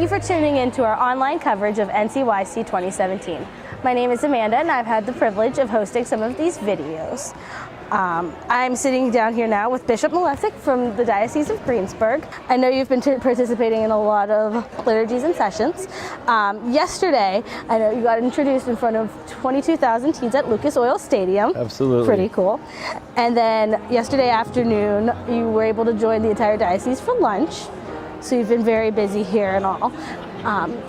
you for tuning in to our online coverage of NCYC 2017. My name is Amanda, and I've had the privilege of hosting some of these videos. I'm sitting down here now with Bishop Malesic from the Diocese of Greensburg. I know you've been participating in a lot of liturgies and sessions. Yesterday, I know you got introduced in front of 22,000 teens at Lucas Oil Stadium. Absolutely. Pretty cool. And then yesterday afternoon, you were able to join the entire diocese for lunch. So you've been very busy here and all.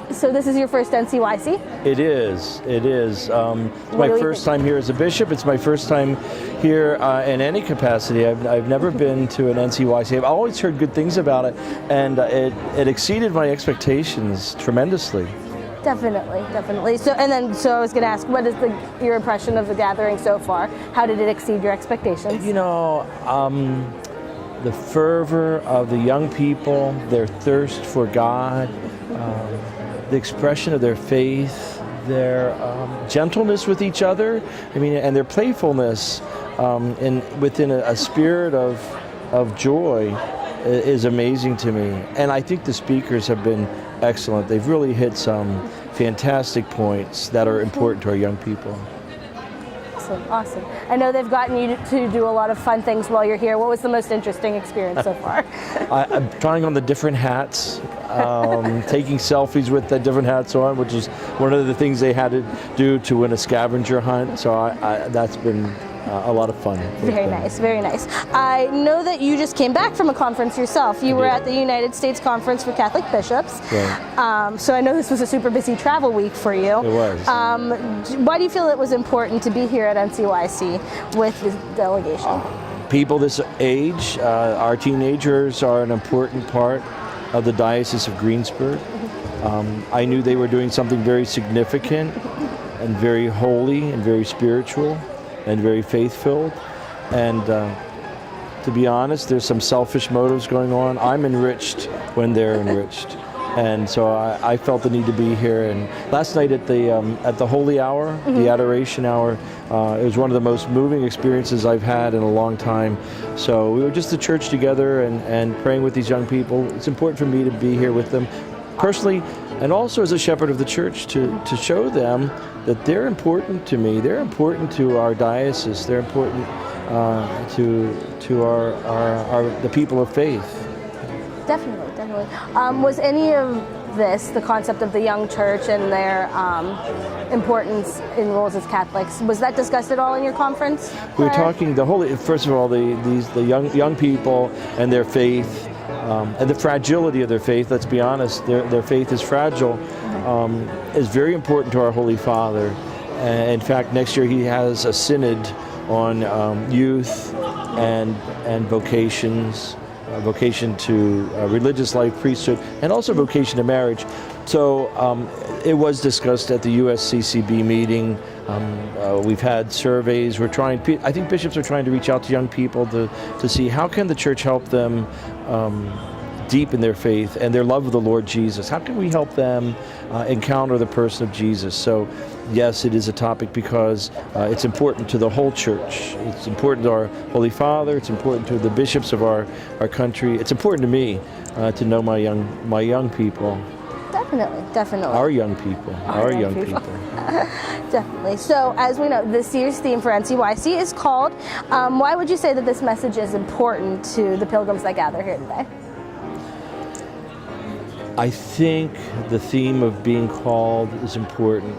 So this is your first NCYC? It is. It's my first time here as a bishop. It's my first time here in any capacity. I've never been to an NCYC. I've always heard good things about it, and it exceeded my expectations tremendously. Definitely. So I was going to ask, what is your impression of the gathering so far? How did it exceed your expectations? You know, the fervor of the young people, their thirst for God, the expression of their faith, their gentleness with each other, and their playfulness within a spirit of joy is amazing to me. And I think the speakers have been excellent. They've really hit some fantastic points that are important to our young people. Awesome. I know they've gotten you to do a lot of fun things while you're here. What was the most interesting experience so far? I'm trying on the different hats, taking selfies with the different hats on, which is one of the things they had to do to win a scavenger hunt. So that's been a lot of fun. Very nice. I know that you just came back from a conference yourself. You were at the United States Conference for Catholic Bishops. Right. So I know this was a super busy travel week for you. It was. Why do you feel it was important to be here at NCYC with the delegation? People this age, our teenagers are an important part of the Diocese of Greensburg. I knew they were doing something very significant and very holy and very spiritual and very faith-filled. And to be honest, there's some selfish motives going on. I'm enriched when they're enriched. And so I felt the need to be here. And last night at the Holy Hour, the Adoration Hour, it was one of the most moving experiences I've had in a long time. So we were just the church together and praying with these young people. It's important for me to be here with them personally, and also as a shepherd of the church to show them that they're important to me. They're important to our diocese. They're important to our the people of faith. Definitely. Was any of this, the concept of the young church and their importance in roles as Catholics, was that discussed at all in your conference? We were talking first of all, the young people and their faith, and the fragility of their faith. Let's be honest, their faith is fragile. Is very important to our Holy Father. In fact, next year he has a synod on youth and vocations. Vocation to religious life, priesthood, and also vocation to marriage. So it was discussed at the USCCB meeting. We've had surveys. I think bishops are trying to reach out to young people to see how can the church help them deepen their faith and their love of the Lord Jesus. How can we help them encounter the person of Jesus? So yes, it is a topic because it's important to the whole church. It's important to our Holy Father. It's important to the bishops of our country. It's important to me to know my young people. Definitely. Our young people. Our young people. Definitely. So as we know, this year's theme for NCYC is called. Why would you say that this message is important to the pilgrims that gather here today? I think the theme of being called is important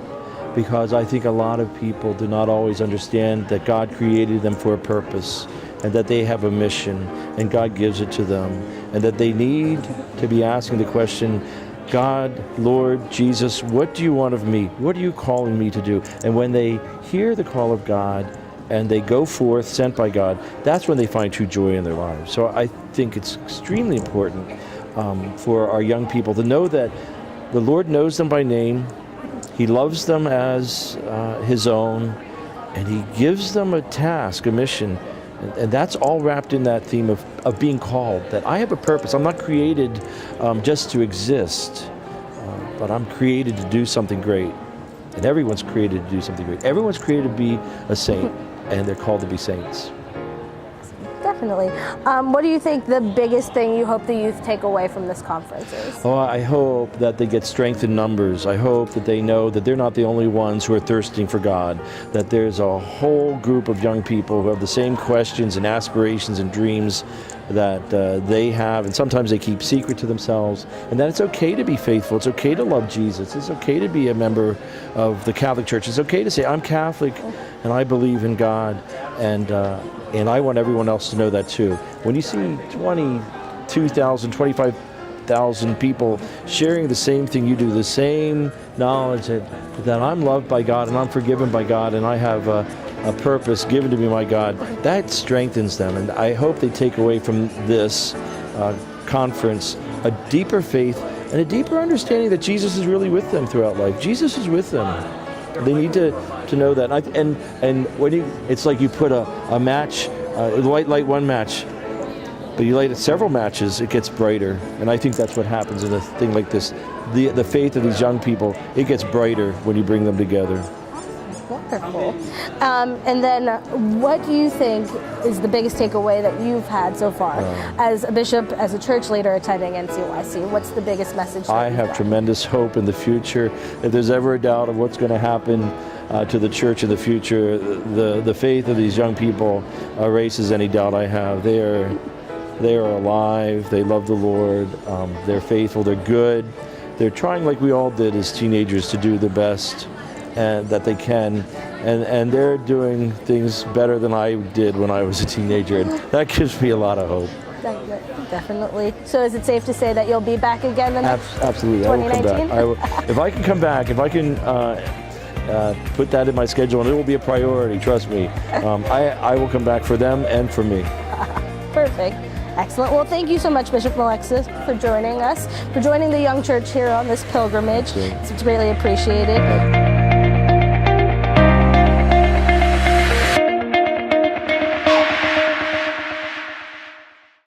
because I think a lot of people do not always understand that God created them for a purpose and that they have a mission and God gives it to them, and that they need to be asking the question, God, Lord, Jesus, what do you want of me? What are you calling me to do? And when they hear the call of God and they go forth sent by God, that's when they find true joy in their lives. So I think it's extremely important for our young people to know that the Lord knows them by name, He loves them as His own, and He gives them a task, a mission, and that's all wrapped in that theme of being called, that I have a purpose. I'm not created just to exist, but I'm created to do something great, and everyone's created to do something great. Everyone's created to be a saint, and they're called to be saints. Definitely. What do you think the biggest thing you hope the youth take away from this conference is? Oh, I hope that they get strength in numbers. I hope that they know that they're not the only ones who are thirsting for God, that there's a whole group of young people who have the same questions and aspirations and dreams that they have, and sometimes they keep secret to themselves, and that it's okay to be faithful. It's okay to love Jesus. It's okay to be a member of the Catholic Church. It's okay to say, I'm Catholic and I believe in God, and I want everyone else to know that too. When you see 22,000, 25,000 people sharing the same thing you do, the same knowledge that I'm loved by God and I'm forgiven by God and I have a purpose given to me by God, that strengthens them. And I hope they take away from this conference a deeper faith and a deeper understanding that Jesus is really with them throughout life. Jesus is with them. They need to know that. And when it's like you put a match, light one match, but you light several matches, it gets brighter. And I think that's what happens in a thing like this. The faith of these young people, it gets brighter when you bring them together. Wonderful. And then what do you think is the biggest takeaway that you've had so far as a bishop, as a church leader attending NCYC? What's the biggest message? I have tremendous hope in the future. If there's ever a doubt of what's going to happen to the church in the future, the faith of these young people erases any doubt I have. They are alive. They love the Lord. They're faithful. They're good. They're trying, like we all did as teenagers, to do the best and that they can, and they're doing things better than I did when I was a teenager, and that gives me a lot of hope. Definitely. So is it safe to say that you'll be back again the next Absolutely. 2019? I will come back. If I can come back, if I can put that in my schedule, and it will be a priority, trust me, I will come back for them and for me. Perfect. Excellent. Well, thank you so much, Bishop Malesic, for joining us, for joining the young church here on this pilgrimage. It's greatly appreciated.